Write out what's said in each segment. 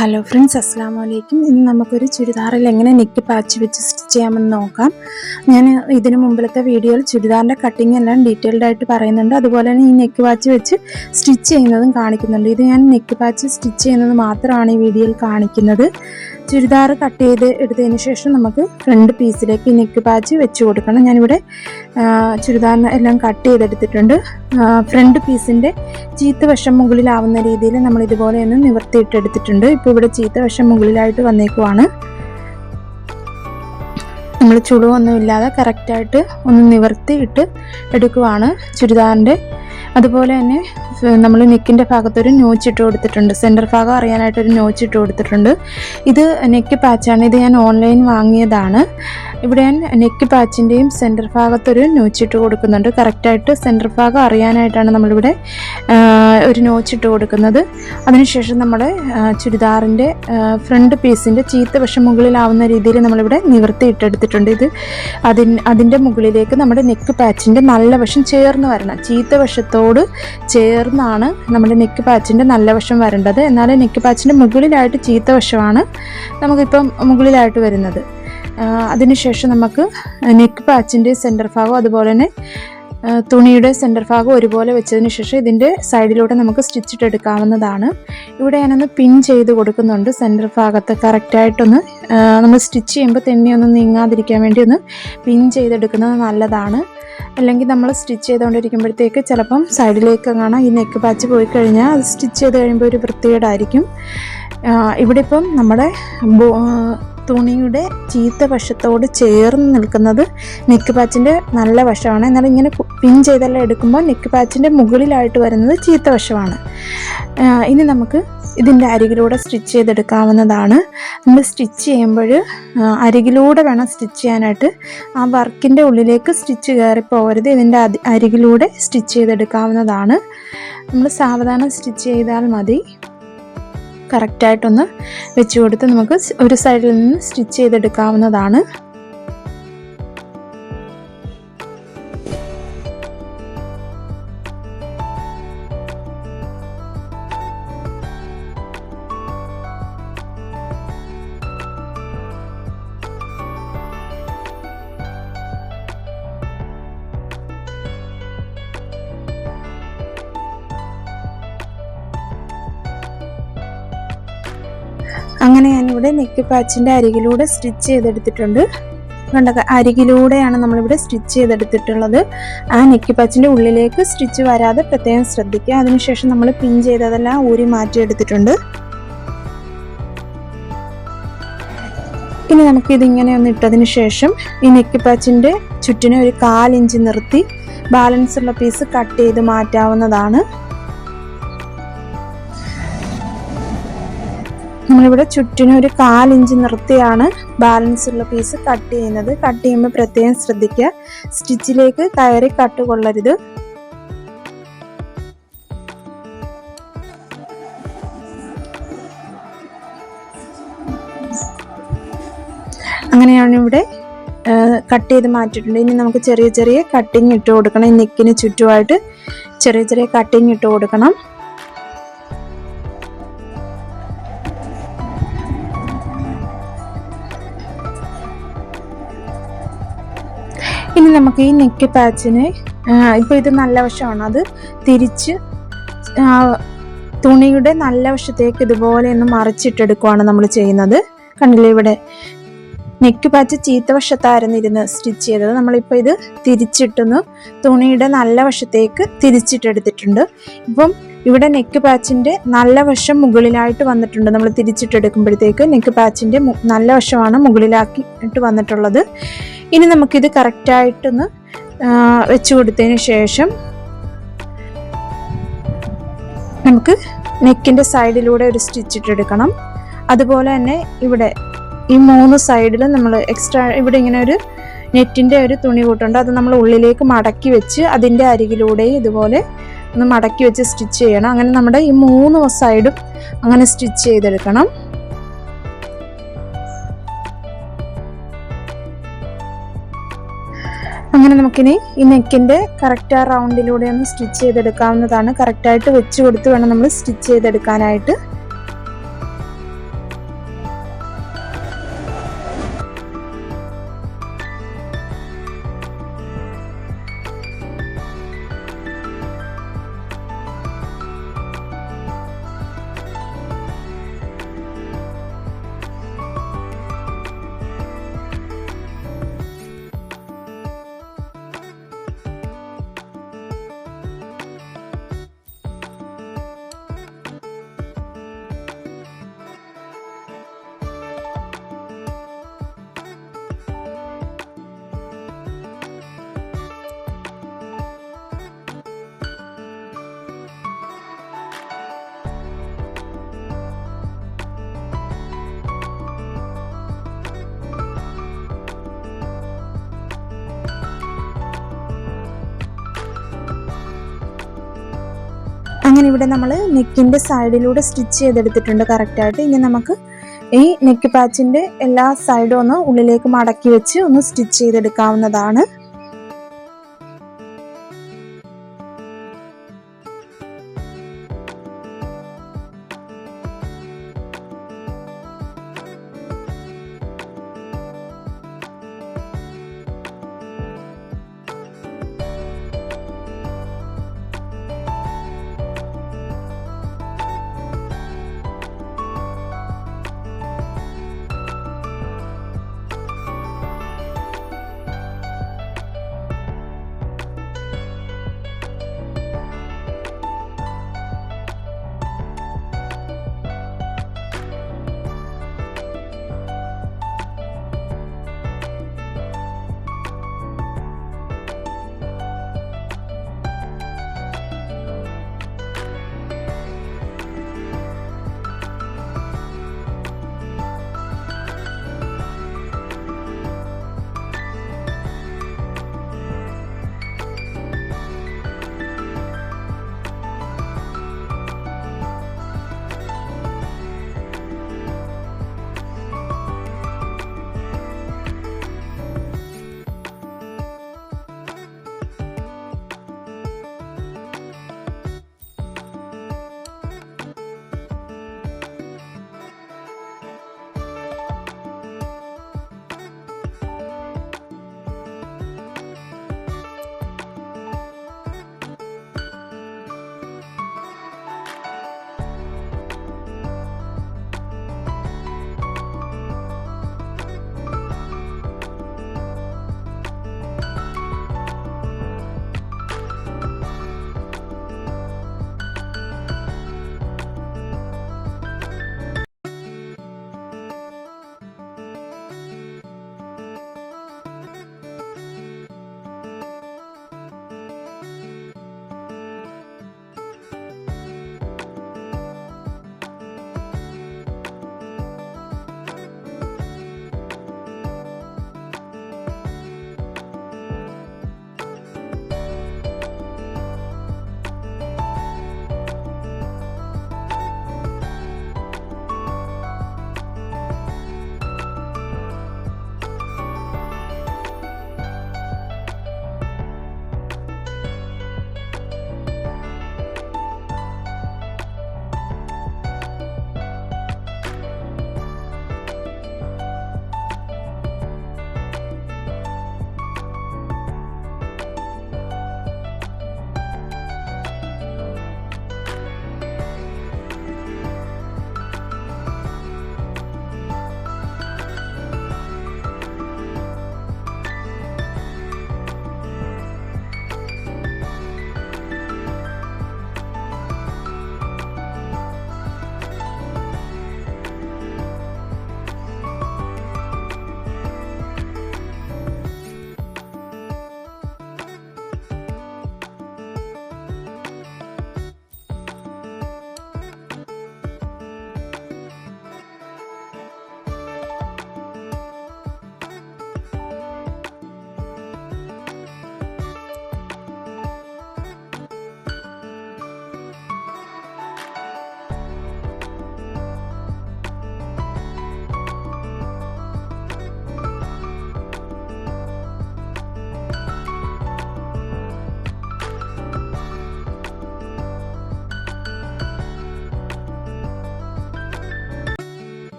Hello friends, അസ്സാം വലൈക്കും. ഇന്ന് നമുക്കൊരു ചുരിദാറിൽ എങ്ങനെ നെക്ക് പാച്ച് വെച്ച് സ്റ്റിച്ച് ചെയ്യാമെന്ന് നോക്കാം. ഞാൻ ഇതിനു മുമ്പിലത്തെ വീഡിയോയിൽ ചുരിദാറിൻ്റെ കട്ടിങ് എല്ലാം ഡീറ്റെയിൽഡ് ആയിട്ട് പറയുന്നുണ്ട്. അതുപോലെ തന്നെ ഈ നെക്ക് പാച്ച് വെച്ച് സ്റ്റിച്ച് ചെയ്യുന്നതും കാണിക്കുന്നുണ്ട്. ഇത് ഞാൻ നെക്ക് പാച്ച് സ്റ്റിച്ച് ചെയ്യുന്നത് മാത്രമാണ് ഈ വീഡിയോയിൽ കാണിക്കുന്നത്. ചുരിദാർ കട്ട് ചെയ്ത് എടുത്തതിന് ശേഷം നമുക്ക് ഫ്രണ്ട് പീസിലേക്ക് ഈ നെക്ക് പാച്ച് വെച്ച് കൊടുക്കണം. ഞാനിവിടെ ചുരിദാറിന് എല്ലാം കട്ട് ചെയ്തെടുത്തിട്ടുണ്ട്. ഫ്രണ്ട് പീസിൻ്റെ ചീത്ത വശം മുകളിലാവുന്ന രീതിയിൽ നമ്മൾ ഇതുപോലെ ഒന്ന് നിവർത്തിയിട്ടെടുത്തിട്ടുണ്ട്. ഇപ്പോൾ ഇവിടെ ചീത്ത വശം മുകളിലായിട്ട് വന്നേക്കുവാണ്. നമ്മൾ ചുളിവൊന്നും ഇല്ലാതെ കറക്റ്റായിട്ട് ഒന്ന് നിവർത്തി ഇട്ട് എടുക്കുവാണ് ചുരിദാറിൻ്റെ. അതുപോലെ തന്നെ നമ്മൾ നെക്കിൻ്റെ ഭാഗത്തൊരു നോച്ചിട്ട് കൊടുത്തിട്ടുണ്ട്. സെൻറ്റർ ഭാഗം അറിയാനായിട്ടൊരു നോച്ചിട്ട് കൊടുത്തിട്ടുണ്ട്. ഇത് നെക്ക് പാച്ചാണ്. ഇത് ഞാൻ ഓൺലൈൻ വാങ്ങിയതാണ്. ഇവിടെ ഞാൻ നെക്ക് പാച്ചിൻ്റെയും സെൻറ്റർ ഭാഗത്തൊരു നോച്ചിട്ട് കൊടുക്കുന്നുണ്ട്. കറക്റ്റായിട്ട് സെൻറ്റർ ഭാഗം അറിയാനായിട്ടാണ് നമ്മളിവിടെ ഒരു നോച്ചിട്ട് കൊടുക്കുന്നത്. അതിനുശേഷം നമ്മൾ ചുരിദാറിൻ്റെ ഫ്രണ്ട് പീസിൻ്റെ ചീത്ത വശം മുകളിലാവുന്ന രീതിയിൽ നമ്മളിവിടെ നിവർത്തി ഇട്ടെടുത്തിട്ടുണ്ട്. ഇത് അതിൻ്റെ മുകളിലേക്ക് നമ്മുടെ നെക്ക് പാച്ചിൻ്റെ നല്ല വശം ചേർന്ന് വരണം. ചീത്ത വശത്തോട് ചേർന്നാണ് നമ്മുടെ നെക്ക് പാച്ചിൻ്റെ നല്ല വശം വരേണ്ടത്. എന്നാൽ നെക്ക് പാച്ചിൻ്റെ മുകളിലായിട്ട് ചീത്ത വശമാണ് നമുക്കിപ്പം മുകളിലായിട്ട് വരുന്നത്. അതിനുശേഷം നമുക്ക് നെക്ക് പാച്ചിൻ്റെ സെൻറ്റർ ഭാഗം അതുപോലെ തന്നെ തുണിയുടെ സെൻറ്റർ ഭാഗം ഒരുപോലെ വെച്ചതിന് ശേഷം ഇതിൻ്റെ സൈഡിലൂടെ നമുക്ക് സ്റ്റിച്ചിട്ട് എടുക്കാവുന്നതാണ്. ഇവിടെ ഞാനൊന്ന് പിൻ ചെയ്ത് കൊടുക്കുന്നുണ്ട്. സെൻറ്റർ ഭാഗത്ത് കറക്റ്റായിട്ടൊന്ന് നമ്മൾ സ്റ്റിച്ച് ചെയ്യുമ്പോൾ തെന്നിയൊന്നും നീങ്ങാതിരിക്കാൻ വേണ്ടി ഒന്ന് പിൻ ചെയ്തെടുക്കുന്നത് നല്ലതാണ്. അല്ലെങ്കിൽ നമ്മൾ സ്റ്റിച്ച് ചെയ്തുകൊണ്ടിരിക്കുമ്പോഴത്തേക്ക് ചിലപ്പം സൈഡിലേക്ക് കാണാം ഈ നെക്ക് പാച്ച് പോയി കഴിഞ്ഞാൽ അത് സ്റ്റിച്ച് ചെയ്ത് കഴിയുമ്പോൾ ഒരു വൃത്തികേടായിരിക്കും. ഇവിടെ ഇപ്പം നമ്മുടെ തുണിയുടെ ചീത്ത വശത്തോട് ചേർന്ന് നിൽക്കുന്നത് നെക്ക് പാച്ചിൻ്റെ നല്ല വശമാണ്. എന്നാൽ ഇങ്ങനെ പിൻ ചെയ്തെല്ലാം എടുക്കുമ്പോൾ നെക്ക് പാച്ചിൻ്റെ മുകളിലായിട്ട് വരുന്നത് ചീത്ത വശമാണ്. ഇനി നമുക്ക് ഇതിൻ്റെ അരികിലൂടെ സ്റ്റിച്ച് ചെയ്തെടുക്കാവുന്നതാണ്. നമ്മൾ സ്റ്റിച്ച് ചെയ്യുമ്പോൾ അരികിലൂടെ വേണം സ്റ്റിച്ച് ചെയ്യാനായിട്ട്. ആ വർക്കിൻ്റെ ഉള്ളിലേക്ക് സ്റ്റിച്ച് കയറിപ്പോകരുത്. ഇതിൻ്റെ അരികിലൂടെ സ്റ്റിച്ച് ചെയ്തെടുക്കാവുന്നതാണ്. നമ്മൾ സാവധാനം സ്റ്റിച്ച് ചെയ്താൽ മതി. കറക്റ്റായിട്ടൊന്ന് വെച്ച് കൊടുത്ത് നമുക്ക് ഒരു സൈഡിൽ നിന്ന് സ്റ്റിച്ച് ചെയ്തെടുക്കാവുന്നതാണ്. അങ്ങനെ ഞാനിവിടെ നെക്ക് പാച്ചിൻ്റെ അരികിലൂടെ സ്റ്റിച്ച് ചെയ്തെടുത്തിട്ടുണ്ട്. അരികിലൂടെയാണ് നമ്മളിവിടെ സ്റ്റിച്ച് ചെയ്തെടുത്തിട്ടുള്ളത്. ആ നെക്ക് പാച്ചിൻ്റെ ഉള്ളിലേക്ക് സ്റ്റിച്ച് വരാതെ പ്രത്യേകം ശ്രദ്ധിക്കുക. അതിനുശേഷം നമ്മൾ പിൻ ചെയ്തതെല്ലാം ഊരി മാറ്റിയെടുത്തിട്ടുണ്ട്. ഇനി നമുക്കിതിങ്ങനെ ഒന്ന് ഇട്ടതിന് ശേഷം ഈ നെക്ക് പാച്ചിൻ്റെ ചുറ്റിനെ ഒരു 1/4 ഇഞ്ച് നിർത്തി ബാലൻസ് ഉള്ള പീസ് കട്ട് ചെയ്ത് മാറ്റാവുന്നതാണ്. നമ്മളിവിടെ ചുറ്റിനും ഒരു 1/4 ഇഞ്ച് നിർത്തിയാണ് ബാലൻസ് ഉള്ള പീസ് കട്ട് ചെയ്യുന്നത്. കട്ട് ചെയ്യുമ്പോൾ പ്രത്യേകം ശ്രദ്ധിക്കുക, സ്റ്റിച്ചിലേക്ക് കയറി കട്ട് കൊള്ളരുത്. അങ്ങനെയാണ് ഇവിടെ കട്ട് ചെയ്ത് മാറ്റിയിട്ടുണ്ട്. ഇനി നമുക്ക് ചെറിയ ചെറിയ കട്ടിങ് ഇട്ട് കൊടുക്കണം. ഈ നെക്കിന് ചുറ്റുമായിട്ട് ചെറിയ ചെറിയ കട്ടിങ് ഇട്ട് കൊടുക്കണം. ഇനി നമുക്ക് ഈ നെക്ക് പാച്ചിന് ഇപ്പോൾ ഇത് നല്ല വശമാണ്, അത് തിരിച്ച് തുണിയുടെ നല്ല വശത്തേക്ക് ഇതുപോലെ ഒന്ന് മറിച്ചിട്ടെടുക്കുകയാണ് നമ്മൾ ചെയ്യുന്നത്. കണ്ടില്ലേ, ഇവിടെ നെക്ക് പാച്ച് ചീത്ത വശത്തായിരുന്നു ഇരുന്ന് സ്റ്റിച്ച് ചെയ്തത്. നമ്മളിപ്പോൾ ഇത് തിരിച്ചിട്ടൊന്ന് തുണിയുടെ നല്ല വശത്തേക്ക് തിരിച്ചിട്ടെടുത്തിട്ടുണ്ട്. ഇപ്പം ഇവിടെ നെക്ക് പാച്ചിൻ്റെ നല്ല വശം മുകളിലായിട്ട് വന്നിട്ടുണ്ട്. നമ്മൾ തിരിച്ചിട്ടെടുക്കുമ്പോഴത്തേക്ക് നെക്ക് പാച്ചിൻ്റെ നല്ല വശമാണ് മുകളിലാക്കിയിട്ട് വന്നിട്ടുള്ളത്. ഇനി നമുക്കിത് കറക്റ്റായിട്ടൊന്ന് വെച്ച് കൊടുത്തതിന് ശേഷം നമുക്ക് നെക്കിൻ്റെ സൈഡിലൂടെ ഒരു സ്റ്റിച്ച് ഇട്ടെടുക്കണം. അതുപോലെ തന്നെ ഇവിടെ ഈ 3 സൈഡിലും നമ്മൾ എക്സ്ട്രാ ഇവിടെ ഇങ്ങനെ ഒരു നെറ്റിൻ്റെ ഒരു തുണി കൂട്ടുണ്ട്. അത് നമ്മൾ ഉള്ളിലേക്ക് മടക്കി വെച്ച് അതിൻ്റെ അരികിലൂടെ ഇതുപോലെ ഒന്ന് മടക്കി വെച്ച് സ്റ്റിച്ച് ചെയ്യണം. അങ്ങനെ നമ്മുടെ ഈ 3 സൈഡും അങ്ങനെ സ്റ്റിച്ച് ചെയ്തെടുക്കണം. അങ്ങനെ നമുക്കിനി ഈ നെക്കിൻ്റെ കറക്റ്റ് ആ റൗണ്ടിലൂടെ ഒന്ന് സ്റ്റിച്ച് ചെയ്തെടുക്കാവുന്നതാണ്. കറക്റ്റായിട്ട് വെച്ച് കൊടുത്ത് വേണം നമ്മൾ സ്റ്റിച്ച് ചെയ്തെടുക്കാനായിട്ട്. അങ്ങനെ ഇവിടെ നമ്മൾ നെക്കിൻ്റെ സൈഡിലൂടെ സ്റ്റിച്ച് ചെയ്തെടുത്തിട്ടുണ്ട് കറക്റ്റായിട്ട്. ഇനി നമുക്ക് ഈ നെക്ക് പാച്ചിൻ്റെ എല്ലാ സൈഡും ഒന്ന് ഉള്ളിലേക്ക് മടക്കി വെച്ച് ഒന്ന് സ്റ്റിച്ച് ചെയ്തെടുക്കാവുന്നതാണ്.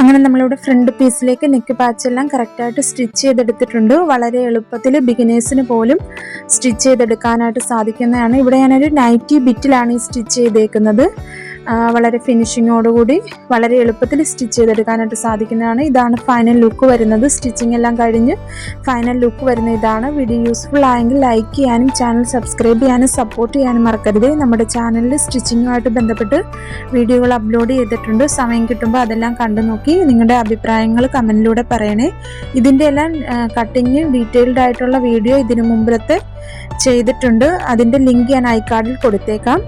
അങ്ങനെ നമ്മളിവിടെ ഫ്രണ്ട് പീസിലേക്ക് നെക്ക് പാച്ച് എല്ലാം കറക്റ്റായിട്ട് സ്റ്റിച്ച് ചെയ്തെടുത്തിട്ടുണ്ട്. വളരെ എളുപ്പത്തിൽ ബിഗിനേഴ്സിന് പോലും സ്റ്റിച്ച് ചെയ്തെടുക്കാനായിട്ട് സാധിക്കുന്നതാണ്. ഇവിടെ ഞാനൊരു നൈറ്റി ബിറ്റിലാണ് ഈ സ്റ്റിച്ച് ചെയ്തേക്കുന്നത്. വളരെ ഫിനിഷിങ്ങോടുകൂടി വളരെ എളുപ്പത്തിൽ സ്റ്റിച്ച് ചെയ്തെടുക്കാനായിട്ട് സാധിക്കുന്നതാണ്. ഇതാണ് ഫൈനൽ ലുക്ക് വരുന്നത്. സ്റ്റിച്ചിങ് എല്ലാം കഴിഞ്ഞ് ഫൈനൽ ലുക്ക് വരുന്ന ഇതാണ്. വീഡിയോ യൂസ്ഫുൾ ആയെങ്കിൽ ലൈക്ക് ചെയ്യാനും ചാനൽ സബ്സ്ക്രൈബ് ചെയ്യാനും സപ്പോർട്ട് ചെയ്യാനും മറക്കരുത്. നമ്മുടെ ചാനലിൽ സ്റ്റിച്ചിങ്ങുമായിട്ട് ബന്ധപ്പെട്ട് വീഡിയോകൾ അപ്ലോഡ് ചെയ്തിട്ടുണ്ട്. സമയം കിട്ടുമ്പോൾ അതെല്ലാം കണ്ടു നോക്കി നിങ്ങളുടെ അഭിപ്രായങ്ങൾ കമൻറ്റിലൂടെ പറയണേ. ഇതിൻ്റെ എല്ലാം കട്ടിങ് ഡീറ്റെയിൽഡ് ആയിട്ടുള്ള വീഡിയോ ഇതിനു മുമ്പത്തെ ചെയ്തിട്ടുണ്ട്. അതിൻ്റെ ലിങ്ക് ഞാൻ ഐ കാർഡിൽ കൊടുത്തേക്കാം.